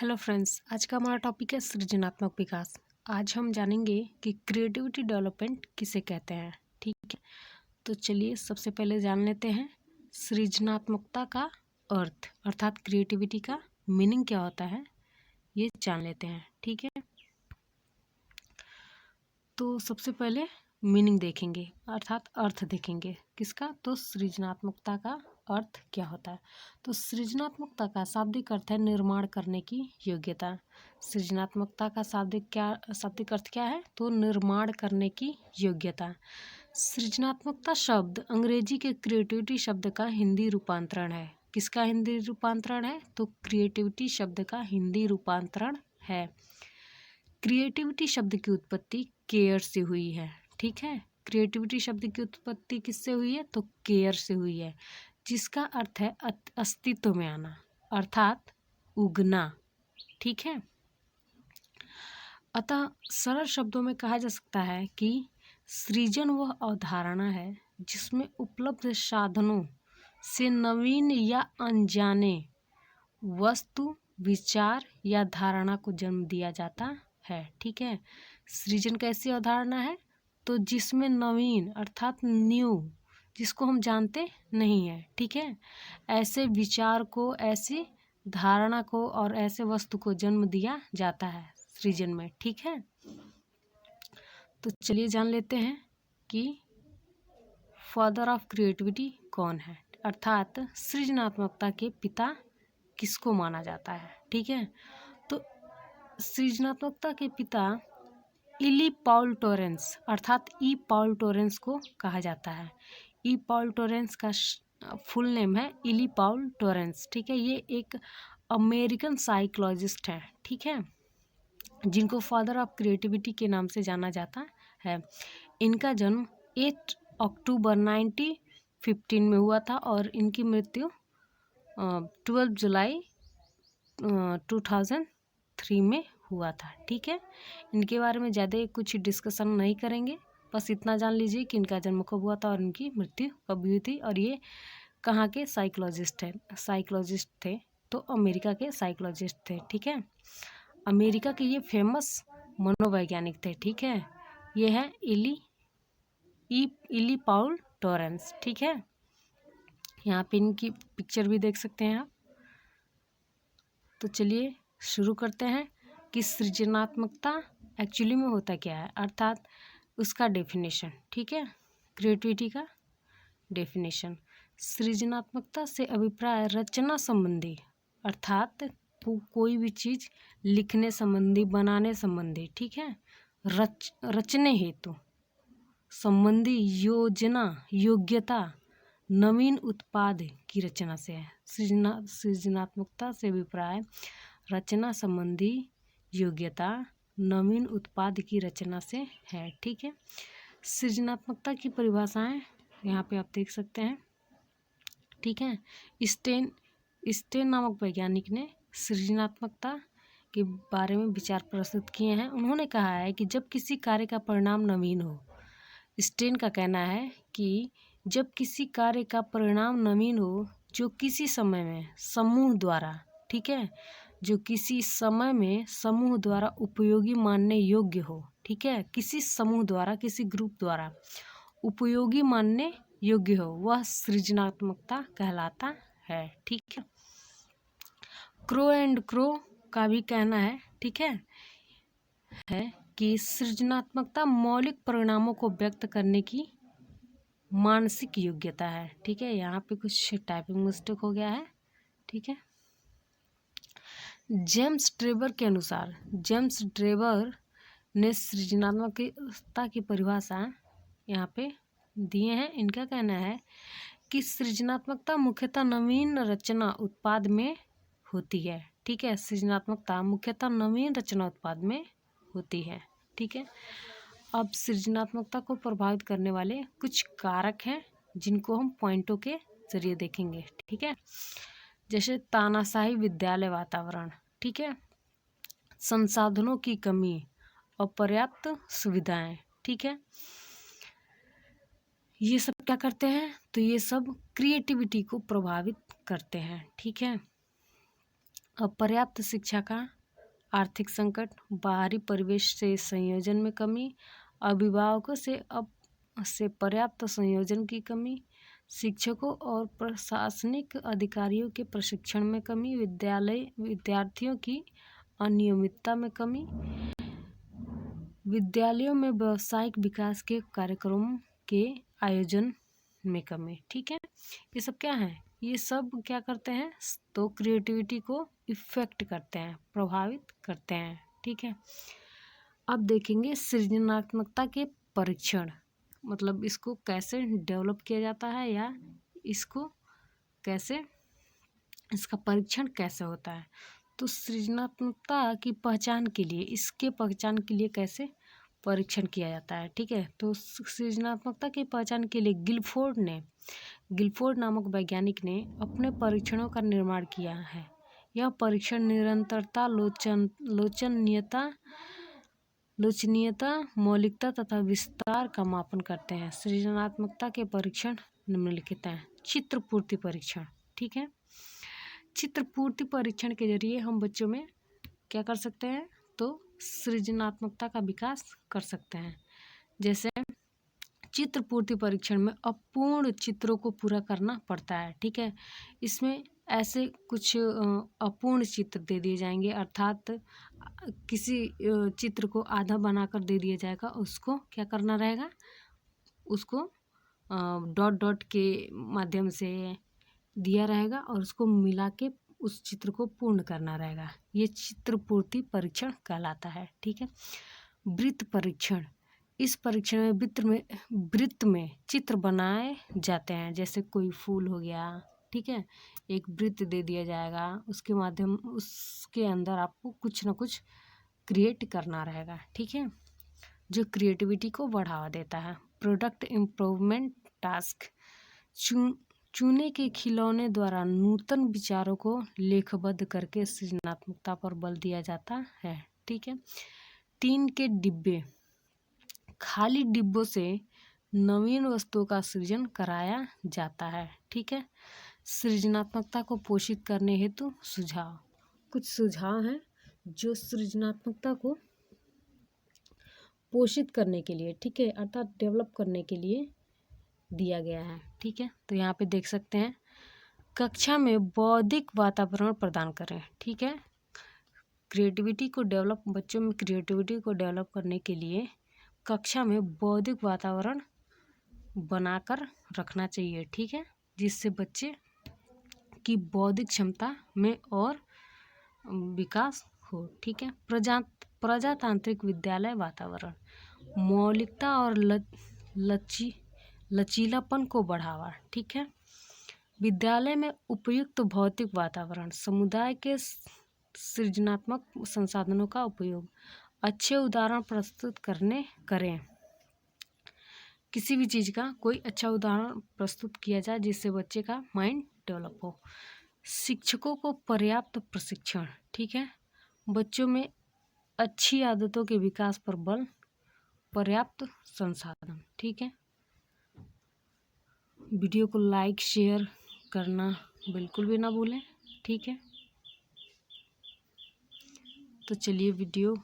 Hello friends, आज का हमारा टॉपिक है सृजनात्मक विकास। आज हम जानेंगे कि क्रिएटिविटी डेवलपमेंट किसे कहते हैं। ठीक है, तो चलिए सबसे पहले जान लेते हैं सृजनात्मकता का अर्थ अर्थात क्रिएटिविटी का मीनिंग क्या होता है, ये जान लेते हैं। ठीक है, तो सबसे पहले मीनिंग देखेंगे अर्थात अर्थ देखेंगे किसका, तो सृजनात्मकता का अर्थ क्या होता है। तो सृजनात्मकता का शाब्दिक अर्थ है निर्माण करने की योग्यता। सृजनात्मकता का शाब्दिक अर्थ क्या है, तो निर्माण करने की योग्यता। सृजनात्मकता शब्द अंग्रेजी के क्रिएटिविटी शब्द का हिंदी रूपांतरण है। किसका हिंदी रूपांतरण है, तो क्रिएटिविटी शब्द का हिंदी रूपांतरण है। क्रिएटिविटी शब्द की उत्पत्ति केयर से हुई है। ठीक है, क्रिएटिविटी शब्द की उत्पत्ति किससे हुई है, तो केयर से हुई है, जिसका अर्थ है अस्तित्व में आना अर्थात उगना। ठीक है, अतः सरल शब्दों में कहा जा सकता है कि सृजन वह अवधारणा है जिसमें उपलब्ध साधनों से नवीन या अनजाने वस्तु, विचार या धारणा को जन्म दिया जाता है। ठीक है, सृजन कैसी अवधारणा है, तो जिसमें नवीन अर्थात न्यू, जिसको हम जानते नहीं है। ठीक है, ऐसे विचार को, ऐसी धारणा को और ऐसे वस्तु को जन्म दिया जाता है सृजन में। ठीक है, तो चलिए जान लेते हैं कि फादर ऑफ क्रिएटिविटी कौन है, अर्थात सृजनात्मकता के पिता किसको माना जाता है। ठीक है, तो सृजनात्मकता के पिता इली पॉल टोरेंस अर्थात ई पॉल टोरेंस को कहा जाता है। ई पॉल टोरेंस का फुल नेम है इली पॉल टोरेंस। ठीक है, ये एक अमेरिकन साइकोलॉजिस्ट है। ठीक है, जिनको फादर ऑफ क्रिएटिविटी के नाम से जाना जाता है। इनका जन्म 8 अक्टूबर 1915 में हुआ था और इनकी मृत्यु 12 जुलाई 2003 में हुआ था। ठीक है, इनके बारे में ज़्यादा कुछ डिस्कशन नहीं करेंगे, बस इतना जान लीजिए कि इनका जन्म कब हुआ था और इनकी मृत्यु कब हुई थी, और ये कहाँ के साइकोलॉजिस्ट थे, तो अमेरिका के साइकोलॉजिस्ट थे। ठीक है, अमेरिका के ये फेमस मनोवैज्ञानिक थे। ठीक है, ये है इली पॉल टोरेंस। ठीक है, यहाँ पे इनकी पिक्चर भी देख सकते हैं आप। तो चलिए शुरू करते हैं कि सृजनात्मकता एक्चुअली में होता क्या है, अर्थात उसका डेफिनेशन। ठीक है, क्रिएटिविटी का डेफिनेशन। सृजनात्मकता से अभिप्राय रचना संबंधी अर्थात कोई भी चीज़ लिखने संबंधी, बनाने संबंधी, ठीक है, रचने हेतु संबंधी योजना, योग्यता, नवीन उत्पाद की रचना से है। सृजनात्मकता से अभिप्राय रचना संबंधी योग्यता, नवीन उत्पाद की रचना से है। ठीक है, सृजनात्मकता की परिभाषाएं यहाँ पे आप देख सकते हैं। ठीक है, स्टेन नामक वैज्ञानिक ने सृजनात्मकता के बारे में विचार प्रस्तुत किए हैं। उन्होंने कहा है कि जब किसी कार्य का परिणाम नवीन हो, स्टेन का कहना है कि जब किसी कार्य का परिणाम नवीन हो जो किसी समय में समूह द्वारा, ठीक है, जो किसी समय में समूह द्वारा उपयोगी मानने योग्य हो, ठीक है, किसी समूह द्वारा, किसी ग्रुप द्वारा उपयोगी मानने योग्य हो, वह सृजनात्मकता कहलाता है। ठीक है, क्रो एंड क्रो का भी कहना है, ठीक है कि सृजनात्मकता मौलिक परिणामों को व्यक्त करने की मानसिक योग्यता है। ठीक है, यहाँ पे कुछ टाइपिंग मिस्टेक हो गया है। ठीक है, जेम्स ट्रेवर के अनुसार, जेम्स ट्रेवर ने सृजनात्मकता की परिभाषा यहाँ पे दिए हैं। इनका कहना है कि सृजनात्मकता मुख्यतः नवीन रचना उत्पाद में होती है। ठीक है, सृजनात्मकता मुख्यतः नवीन रचना उत्पाद में होती है। ठीक है, अब सृजनात्मकता को प्रभावित करने वाले कुछ कारक हैं जिनको हम पॉइंटों के जरिए देखेंगे। ठीक है, जैसे तानाशाही विद्यालय वातावरण, ठीक है, संसाधनों की कमी, अपर्याप्त सुविधाएं। ठीक है, ये सब क्या करते हैं, तो ये सब क्रिएटिविटी को प्रभावित करते हैं। ठीक है, अपर्याप्त शिक्षा का आर्थिक संकट, बाहरी परिवेश से संयोजन में कमी, अभिभावकों से पर्याप्त संयोजन की कमी, शिक्षकों और प्रशासनिक अधिकारियों के प्रशिक्षण में कमी, विद्यार्थियों की अनियमितता में कमी, विद्यालयों में व्यावसायिक विकास के कार्यक्रमों के आयोजन में कमी। ठीक है, ये सब क्या है? ये सब क्या करते हैं? तो क्रिएटिविटी को इफेक्ट करते हैं, प्रभावित करते हैं। ठीक है, अब देखेंगे सृजनात्मकता के परीक्षण, मतलब इसको कैसे डेवलप किया जाता है या इसको कैसे, इसका परीक्षण कैसे होता है। तो सृजनात्मकता की पहचान के लिए, इसके पहचान के लिए कैसे परीक्षण किया जाता है। ठीक है, तो सृजनात्मकता की पहचान के लिए गिलफोर्ड नामक वैज्ञानिक ने अपने परीक्षणों का निर्माण किया है। यह परीक्षण निरंतरता, लोचनीयता, मौलिकता तथा विस्तार का मापन करते हैं। सृजनात्मकता के परीक्षण निम्नलिखित हैं। चित्र पूर्ति परीक्षण। ठीक है, चित्र पूर्ति परीक्षण के जरिए हम बच्चों में क्या कर सकते हैं? तो सृजनात्मकता का विकास कर सकते हैं। जैसे चित्र पूर्ति परीक्षण में अपूर्ण चित्रों को पूरा करना पड़ता है। ठीक है, इसमें ऐसे कुछ अपूर्ण चित्र दे दिए जाएंगे, अर्थात किसी चित्र को आधा बनाकर दे दिया जाएगा, उसको क्या करना रहेगा? उसको डॉट डॉट के माध्यम से दिया रहेगा और उसको मिला के उस चित्र को पूर्ण करना रहेगा। ये चित्र पूर्ति परीक्षण कहलाता है। ठीक है, वृत्त परीक्षण। इस परीक्षण में वृत्त में चित्र बनाए जाते हैं। जैसे कोई फूल हो गया, ठीक है, एक वृत्त दे दिया जाएगा, उसके अंदर आपको कुछ ना कुछ क्रिएट करना रहेगा। ठीक है, जो क्रिएटिविटी को बढ़ावा देता है। Product improvement task. चुने के खिलौने द्वारा नूतन विचारों को लेखबद्ध करके सृजनात्मकता पर बल दिया जाता है। ठीक है, टीन के डिब्बे। खाली डिब्बों से नवीन वस्तुओं का सृजन कराया जाता है। ठीक है, सृजनात्मकता को पोषित करने हेतु सुझाव। कुछ सुझाव हैं जो सृजनात्मकता को पोषित करने के लिए, ठीक है, अर्थात डेवलप करने के लिए दिया गया है। ठीक है, तो यहाँ पे देख सकते हैं, कक्षा में बौद्धिक वातावरण प्रदान करें। ठीक है, बच्चों में क्रिएटिविटी को डेवलप करने के लिए कक्षा में बौद्धिक वातावरण बनाकर रखना चाहिए। ठीक है, जिससे बच्चे की बौद्धिक क्षमता में और विकास हो। ठीक है, प्रजातांत्रिक विद्यालय वातावरण। मौलिकता और लचीलापन को बढ़ावा। ठीक है, विद्यालय में उपयुक्त भौतिक वातावरण, समुदाय के सृजनात्मक संसाधनों का उपयोग, अच्छे उदाहरण प्रस्तुत करें। किसी भी चीज़ का कोई अच्छा उदाहरण प्रस्तुत किया जाए जिससे बच्चे का माइंड डेवलप हो। शिक्षकों को पर्याप्त प्रशिक्षण। ठीक है, बच्चों में अच्छी आदतों के विकास पर बल, पर्याप्त संसाधन। ठीक है, वीडियो को लाइक शेयर करना बिल्कुल भी ना भूलें। ठीक है, तो चलिए वीडियो